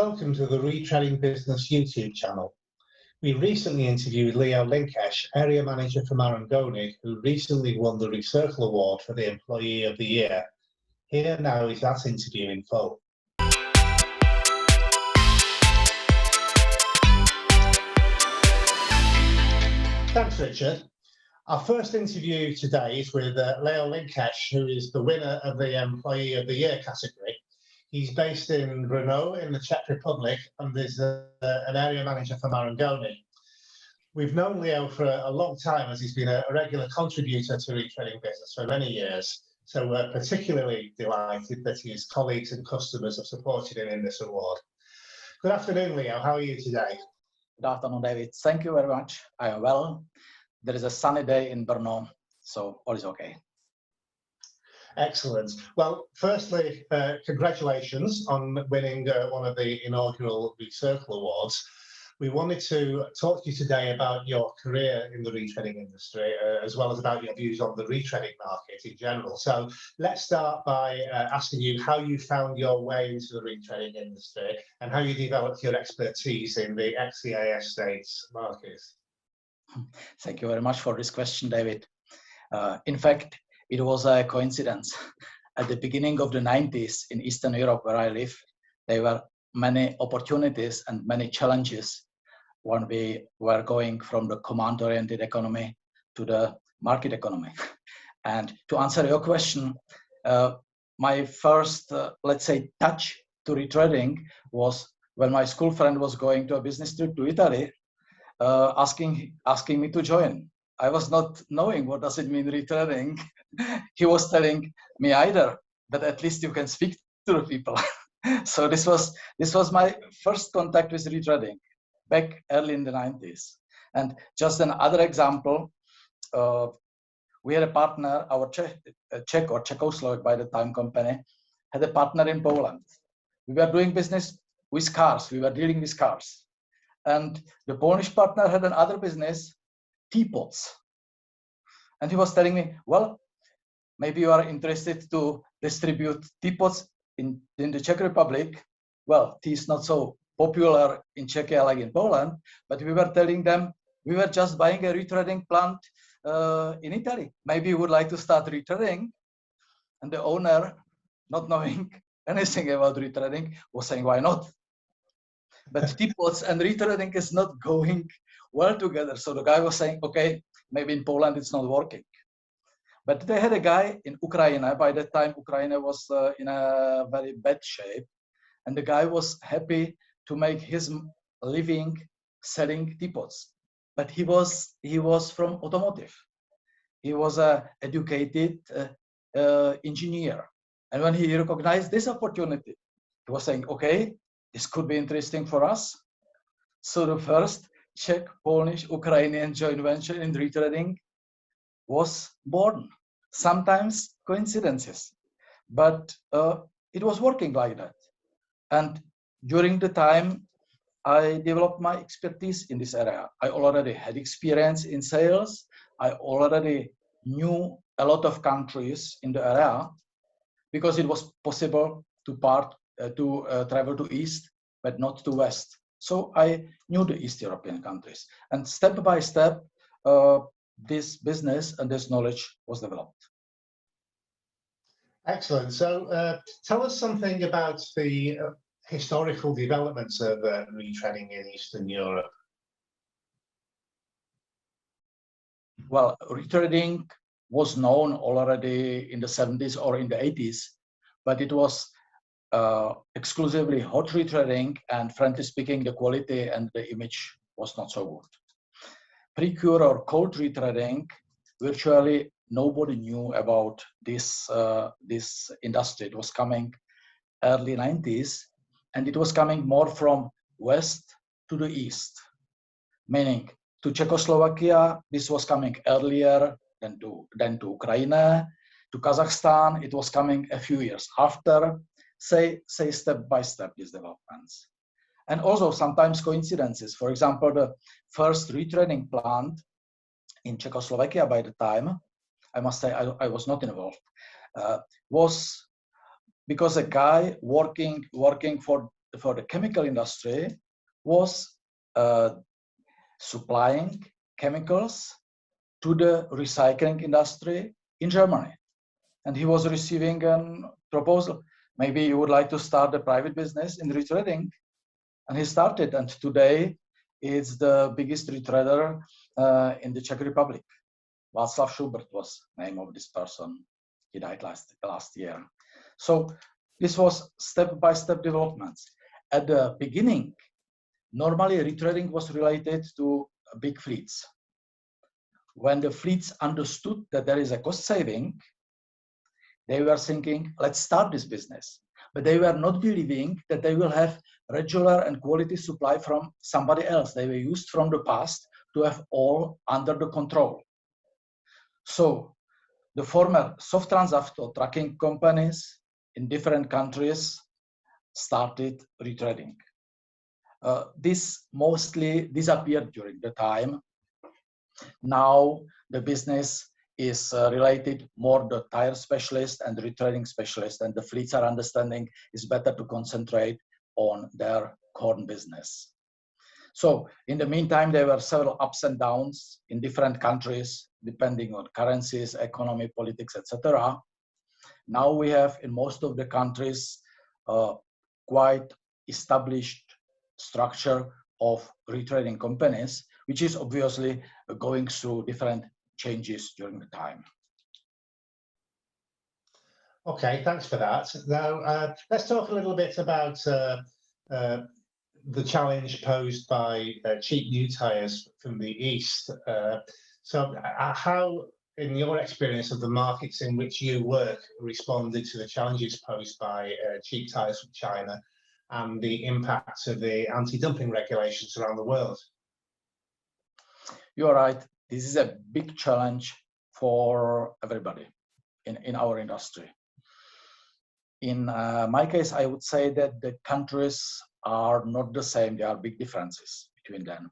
Welcome to the Retreading Business YouTube channel. We recently interviewed Linkesch, Area Manager for Marangoni, who recently won the Recircle Award for the Employee of the Year. Here now is that interview in full. Thanks, Richard. Our first interview today is with Linkesch, who is the winner of the Employee of the Year category. He's based in Brno in the Czech Republic and is an area manager for Marangoni. We've known Leo for a long time as he's been a regular contributor to Retreading Business for many years. So we're particularly delighted that his colleagues and customers have supported him in this award. Good afternoon, Leo. How are you today? Good afternoon, David. Thank you very much. I am well. There is a sunny day in Brno, so all is okay. Excellent. Well, firstly, congratulations on winning one of the inaugural Recircle Awards. We wanted to talk to you today about your career in the retreading industry, as well as about your views on the retreading market in general. So let's start by asking you how you found your way into the retreading industry and how you developed your expertise in the Ex-CIS States market. Thank you very much for this question, David. In fact, it was a coincidence. At the beginning of the 90s in Eastern Europe, where I live, there were many opportunities and many challenges when we were going from the command-oriented economy to the market economy. And to answer your question, my first, let's say, touch to retreading was when my school friend was going to a business trip to Italy, asking me to join. I was not knowing what does it mean retreading. He was telling me either, but at least you can speak to the people. So this was my first contact with retreading back early in the 90s. And just another example, we had a partner, our Czech or Czechoslovak by the time company, had a partner in Poland. We were doing business with cars. We were dealing with cars. And the Polish partner had another business, teapots. And he was telling me, well, maybe you are interested to distribute teapots in the Czech Republic. Well, tea is not so popular in Czechia like in Poland, but we were telling them, we were just buying a retreading plant in Italy. Maybe you would like to start retreading. And the owner, not knowing anything about retreading, was saying, why not? But teapots and retreading is not going well together. So the guy was saying, okay, maybe in Poland it's not working. But they had a guy in Ukraine. By that time, Ukraine was in a very bad shape. And the guy was happy to make his living selling teapots. But he was from automotive. He was an educated engineer. And when he recognized this opportunity, he was saying, okay, this could be interesting for us. So the first Czech, Polish, Ukrainian joint venture in retreading was born. Sometimes coincidences, but it was working like that. And during the time, I developed my expertise in this area. I already had experience in sales. I already knew a lot of countries in the area because it was possible to travel to East, but not to West. So I knew the East European countries. And step by step, this business and this knowledge was developed. Excellent. So tell us something about the historical developments of retreading in Eastern Europe. Well, retreading was known already in the 70s or in the 80s, but it was exclusively hot retreading, and frankly speaking, the quality and the image was not so good. Pre-cure or cold retreading, virtually nobody knew about this industry. It was coming early 90s, and it was coming more from west to the east, meaning to Czechoslovakia, this was coming earlier than to Ukraine. To Kazakhstan, it was coming a few years after, say step by step, these developments. And also sometimes coincidences. For example, the first retreading plant in Czechoslovakia by the time, I must say I was not involved, was because a guy working for the chemical industry was supplying chemicals to the recycling industry in Germany. And he was receiving a proposal. Maybe you would like to start a private business in retreading. And he started, and today is the biggest retreader in the Czech Republic. Václav Schubert was the name of this person. He died last year. So this was step-by-step developments. At the beginning, normally retreading was related to big fleets. When the fleets understood that there is a cost saving, they were thinking, let's start this business. But they were not believing that they will have regular and quality supply from somebody else. They were used from the past to have all under the control. So the former Softtransavto trucking companies in different countries started retreading. This mostly disappeared during the time. Now the business is related more to tire specialist and retreading specialist, and the fleets are understanding it's better to concentrate on their core business. So in the meantime, there were several ups and downs in different countries, depending on currencies, economy, politics, etc. Now we have in most of the countries quite established structure of retreading companies, which is obviously going through different changes during the time. Okay, thanks for that. Now, let's talk a little bit about the challenge posed by cheap new tyres from the East. So how, in your experience of the markets in which you work, responded to the challenges posed by cheap tyres from China and the impacts of the anti-dumping regulations around the world? You're right. This is a big challenge for everybody in our industry. In my case, I would say that the countries are not the same. There are big differences between them.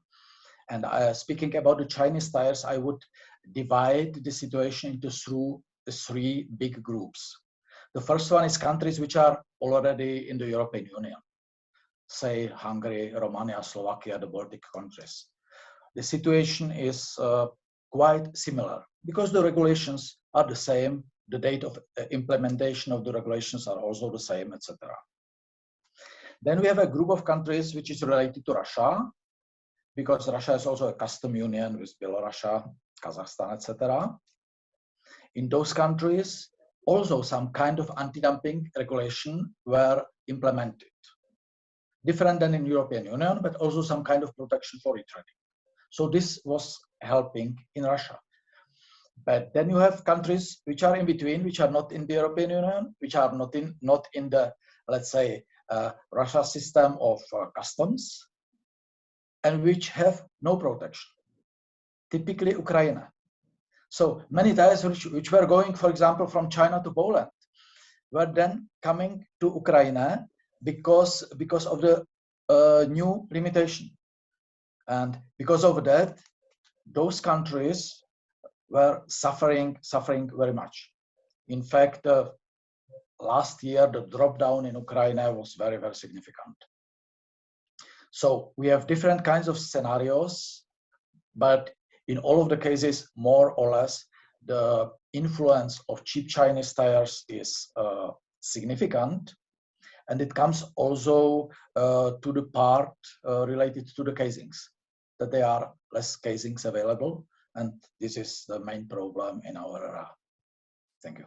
And speaking about the Chinese tires, I would divide the situation into three big groups. The first one is countries which are already in the European Union, say Hungary, Romania, Slovakia, the Baltic countries. The situation is quite similar because the regulations are the same, the date of implementation of the regulations are also the same, etc. Then we have a group of countries which is related to Russia, because Russia is also a custom union with Belarus, Kazakhstan, etc. In those countries, also some kind of anti-dumping regulation were implemented. Different than in European Union, but also some kind of protection for retreading. So this was helping in Russia. But then you have countries which are in between, which are not in the European Union, which are not in the, let's say, Russia system of customs, and which have no protection. Typically Ukraine. So many tires which were going, for example, from China to Poland, were then coming to Ukraine because of the new limitation. And because of that, those countries were suffering very much. In fact, last year, the drop down in Ukraine was very, very significant. So we have different kinds of scenarios, but in all of the cases, more or less, the influence of cheap Chinese tires is significant. And it comes also to the part related to the casings, that there are less casings available. And this is the main problem in our era. Thank you.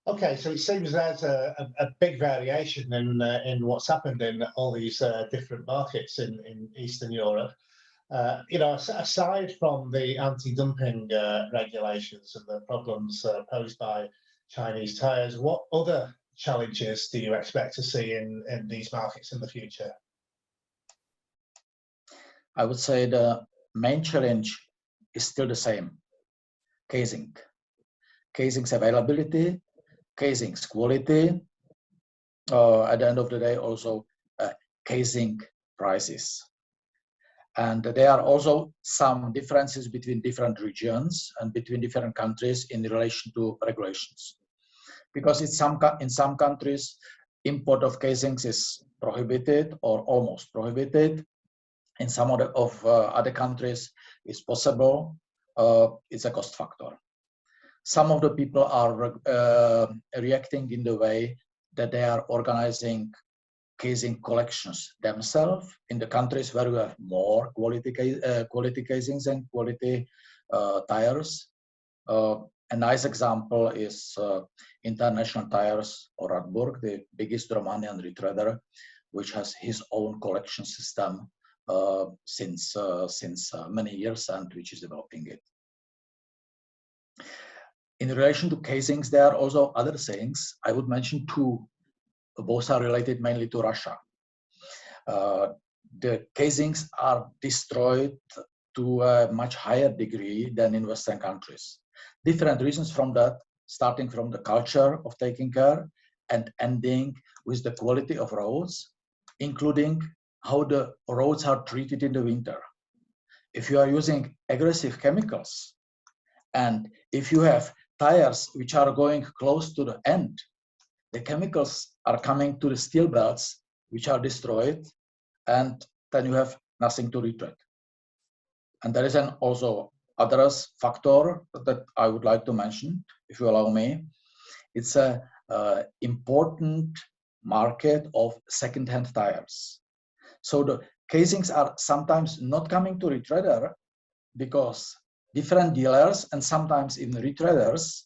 Okay, so it seems there's a big variation in what's happened in all these different markets in Eastern Europe. You know, aside from the anti-dumping regulations and the problems posed by Chinese tires, what other challenges do you expect to see in these markets in the future? I would say the main challenge is still the same: casing. Casing's availability, casing's quality, at the end of the day also casing prices. And there are also some differences between different regions and between different countries in relation to regulations. Because in some countries, import of casings is prohibited or almost prohibited. In some of other countries, it's possible. It's a cost factor. Some of the people are reacting in the way that they are organizing casing collections themselves in the countries where we have more quality casings and quality tires. A nice example is International Tyres or Radburg, the biggest Romanian retreader, which has his own collection system since many years and which is developing it. In relation to casings, there are also other things. I would mention two. Both are related mainly to Russia. The casings are destroyed to a much higher degree than in Western countries. Different reasons from that, starting from the culture of taking care and ending with the quality of roads, including how the roads are treated in the winter. If you are using aggressive chemicals and if you have tires which are going close to the end, the chemicals are coming to the steel belts which are destroyed, and then you have nothing to retread. And there is an also other factor that I would like to mention, if you allow me. It's an important market of second-hand tires. So the casings are sometimes not coming to retreader because different dealers and sometimes even retreaders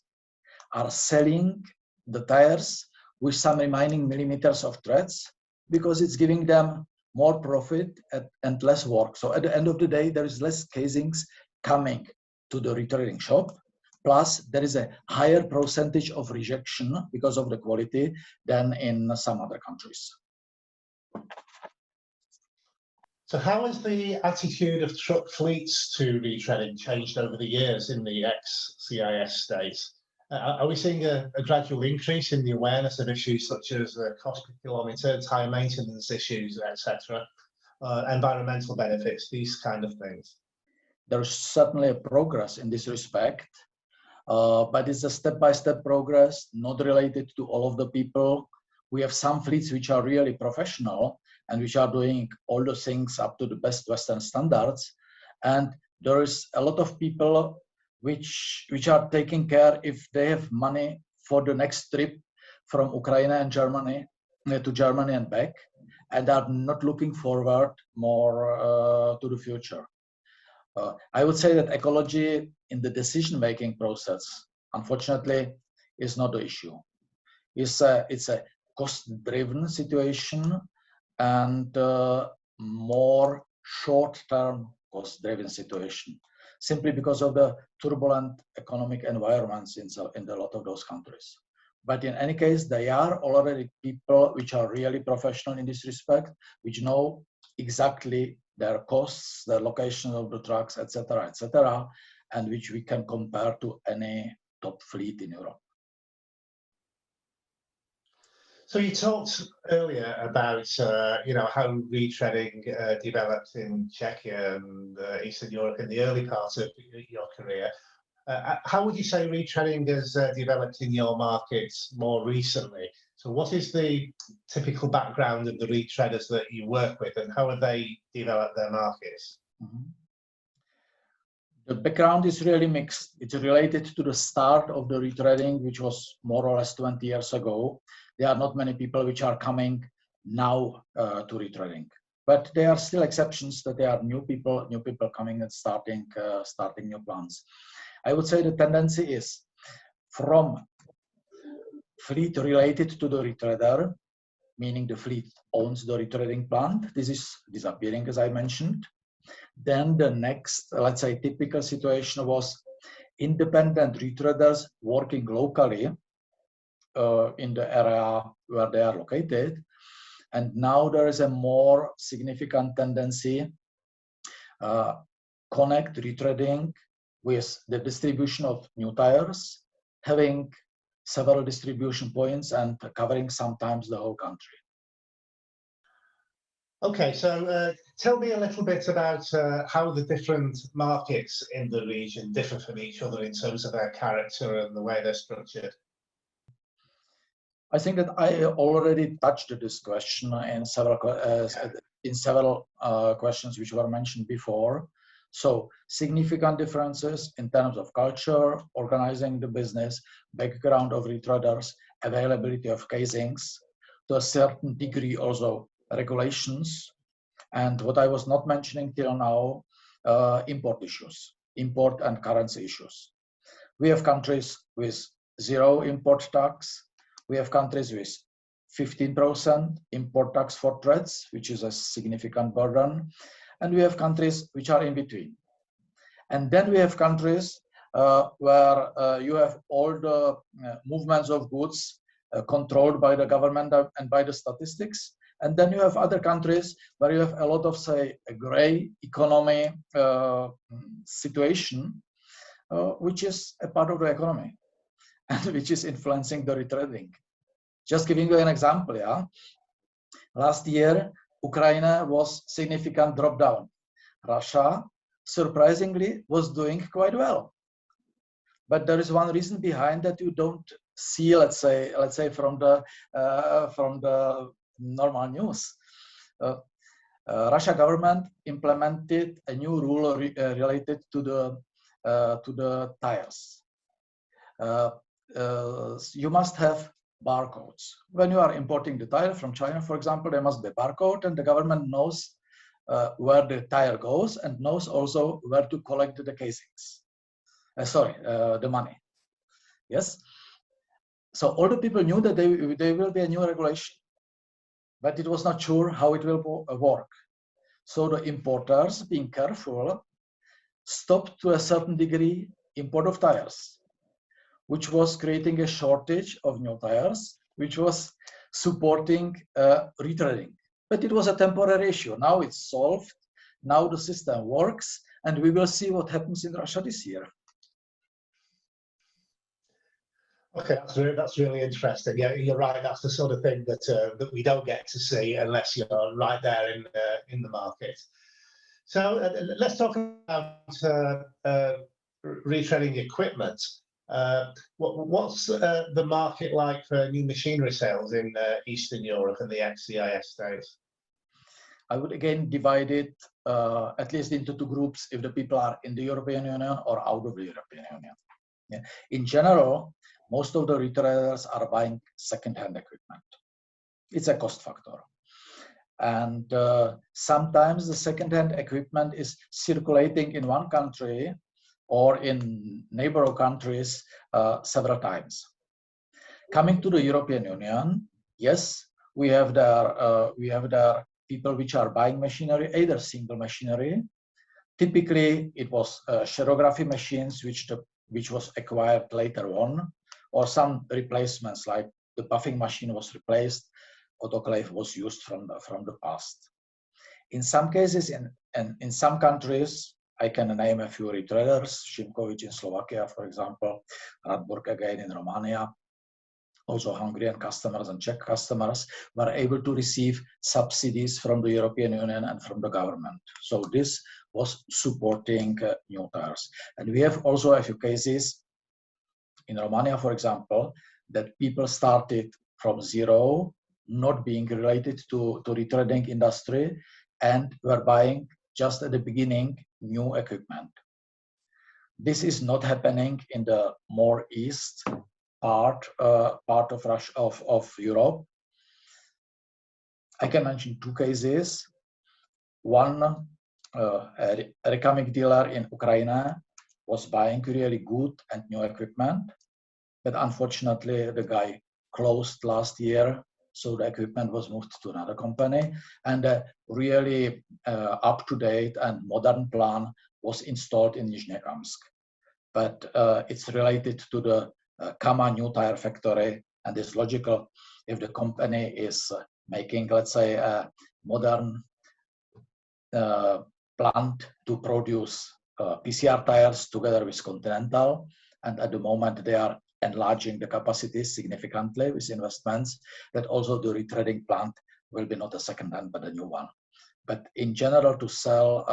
are selling the tires with some remaining millimeters of threads because it's giving them more profit and less work. So at the end of the day, there is less casings coming to the retreading shop. Plus, there is a higher percentage of rejection because of the quality than in some other countries. So how has the attitude of truck fleets to retreading changed over the years in the ex-CIS states? Are we seeing a gradual increase in the awareness of issues such as cost per kilometre, tyre maintenance issues, etc., environmental benefits, these kind of things? There's certainly a progress in this respect, but it's a step-by-step progress, not related to all of the people. We have some fleets which are really professional and which are doing all the things up to the best Western standards. And there is a lot of people which are taking care if they have money for the next trip from Ukraine and Germany to Germany and back, and are not looking forward more to the future. I would say that ecology in the decision-making process, unfortunately, is not the issue. It's a cost-driven situation and more short-term cost-driven situation, simply because of the turbulent economic environments in a lot of those countries. But in any case, there are already people which are really professional in this respect, which know exactly their costs, their location of the trucks, etc., and which we can compare to any top fleet in Europe. So you talked earlier about how retreading developed in Czechia and Eastern Europe in the early part of your career. How would you say retreading has developed in your markets more recently? So what is the typical background of the retreaders that you work with, and how have they developed their markets? Mm-hmm. The background is really mixed. It's related to the start of the retreading, which was more or less 20 years ago. There are not many people which are coming now to retreading, but there are still exceptions that there are new people coming and starting new plans. I would say the tendency is from fleet related to the retreader, meaning the fleet owns the retreading plant. This is disappearing, as I mentioned. Then the next, let's say, typical situation was independent retreaders working locally in the area where they are located. And now there is a more significant tendency connect retreading with the distribution of new tires, having several distribution points and covering sometimes the whole country. Okay, so tell me a little bit about how the different markets in the region differ from each other in terms of their character and the way they're structured. I think that I already touched this question in several questions which were mentioned before. So significant differences in terms of culture, organizing the business, background of retreaders, availability of casings, to a certain degree also regulations, and what I was not mentioning till now, import issues, import and currency issues. We have countries with 0 import tax. We have countries with 15% import tax for threads, which is a significant burden. And we have countries which are in between. And then we have countries where you have all the movements of goods controlled by the government and by the statistics. And then you have other countries where you have a lot of, say, a gray economy situation, which is a part of the economy and which is influencing the retreading. Just giving you an example, yeah. Last year, Ukraine was significant drop down. Russia, surprisingly, was doing quite well. But there is one reason behind that you don't see, let's say from the normal news. Russia government implemented a new rule related to the tires. You must have barcodes. When you are importing the tire from China, for example, there must be a barcode, and the government knows where the tire goes and knows also where to collect the casings. The money. Yes. So all the people knew that there will be a new regulation, but it was not sure how it will work. So the importers, being careful, stopped to a certain degree import of tires, which was creating a shortage of new tires, which was supporting retreading. But it was a temporary issue. Now it's solved. Now the system works, and we will see what happens in Russia this year. Okay, that's really interesting. Yeah, you're right. That's the sort of thing that we don't get to see unless you're right there in the market. So let's talk about retreading equipment. What's the market like for new machinery sales in Eastern Europe and the ex-CIS states? I would again divide it at least into 2 groups if the people are in the European Union or out of the European Union. Yeah. In general, most of the retailers are buying second-hand equipment. It's a cost factor. And sometimes the second-hand equipment is circulating in one country or in neighboring countries several times. Coming to the European Union, yes, we have there people which are buying machinery, either single machinery. Typically, it was xerography machines which was acquired later on, or some replacements like the buffing machine was replaced, autoclave was used from the past. In some cases, in some countries, I can name a few retreaders, Šimkovič in Slovakia, for example, Radborg again in Romania, also Hungarian customers and Czech customers were able to receive subsidies from the European Union and from the government. So this was supporting new tires. And we have also a few cases in Romania, for example, that people started from zero, not being related to retreading industry, and were buying just at the beginning new equipment. This is not happening in the more east part of Russia, of Europe. I can mention 2 cases. One, a Recamic dealer in Ukraine was buying really good and new equipment, but unfortunately the guy closed last year, so the equipment was moved to another company, and a really up-to-date and modern plant was installed in Nizhnekamsk. But it's related to the Kama new tire factory, and it's logical if the company is making, let's say, a modern plant to produce PCR tires together with Continental, and at the moment they are enlarging the capacity significantly with investments, that also the retreading plant will be not a second hand but a new one. But in general, to sell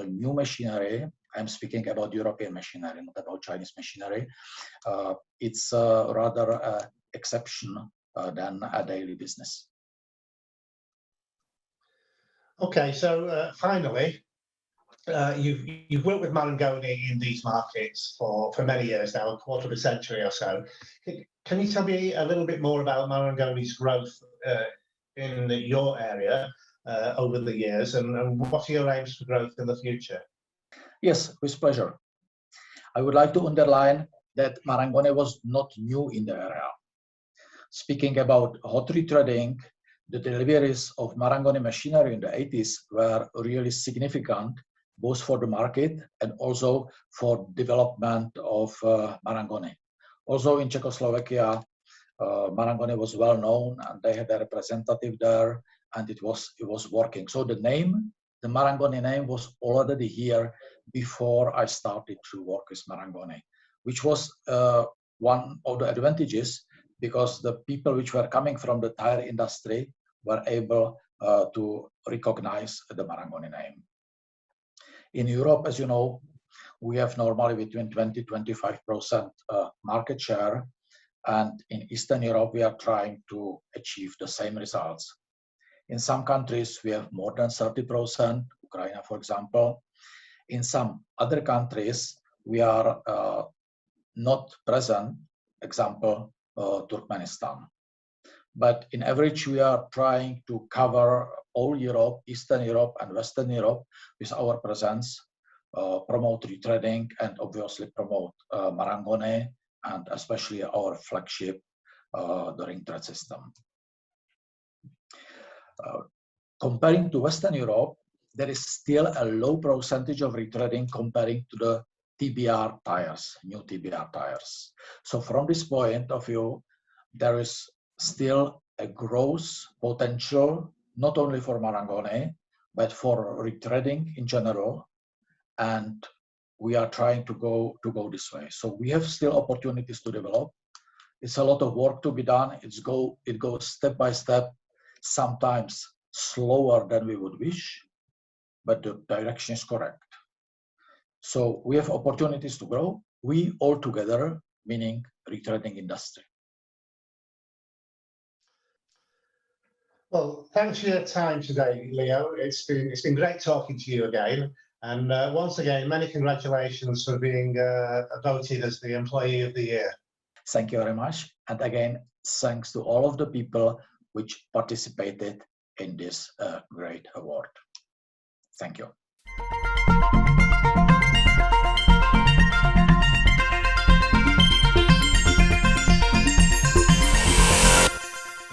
new machinery, I'm speaking about European machinery, not about Chinese machinery, it's rather an exception than a daily business. Okay, so finally, you've worked with Marangoni in these markets for many years now, a quarter of a century or so. Can you tell me a little bit more about Marangoni's growth in your area over the years, and what are your aims for growth in the future? Yes, with pleasure. I would like to underline that Marangoni was not new in the area. Speaking about hot retreading, the deliveries of Marangoni machinery in the 80s were really significant, both for the market and also for development of Marangoni. Also in Czechoslovakia, Marangoni was well known, and they had a representative there, and it was working. So the Marangoni name was already here before I started to work with Marangoni, which was one of the advantages, because the people which were coming from the tire industry were able to recognize the Marangoni name. In Europe, as you know, we have normally between 20-25% market share, and in Eastern Europe, we are trying to achieve the same results. In some countries, we have more than 30%, Ukraine, for example. In some other countries, we are not present, example, Turkmenistan. But in average, we are trying to cover all Europe, Eastern Europe and Western Europe with our presence, promote retreading, and obviously promote Marangoni, and especially our flagship, the Retread system. Comparing to Western Europe, there is still a low percentage of retreading comparing to the TBR tires, new TBR tires. So from this point of view, there is still a growth potential, not only for Marangoni, but for retreading in general. And we are trying to go this way. So we have still opportunities to develop. It's a lot of work to be done. It goes step by step, sometimes slower than we would wish, but the direction is correct. So we have opportunities to grow. We all together, meaning retreading industry. Well, thanks for your time today, Leo. It's been great talking to you again. And once again, many congratulations for being voted as the Employee of the Year. Thank you very much. And again, thanks to all of the people which participated in this great award. Thank you.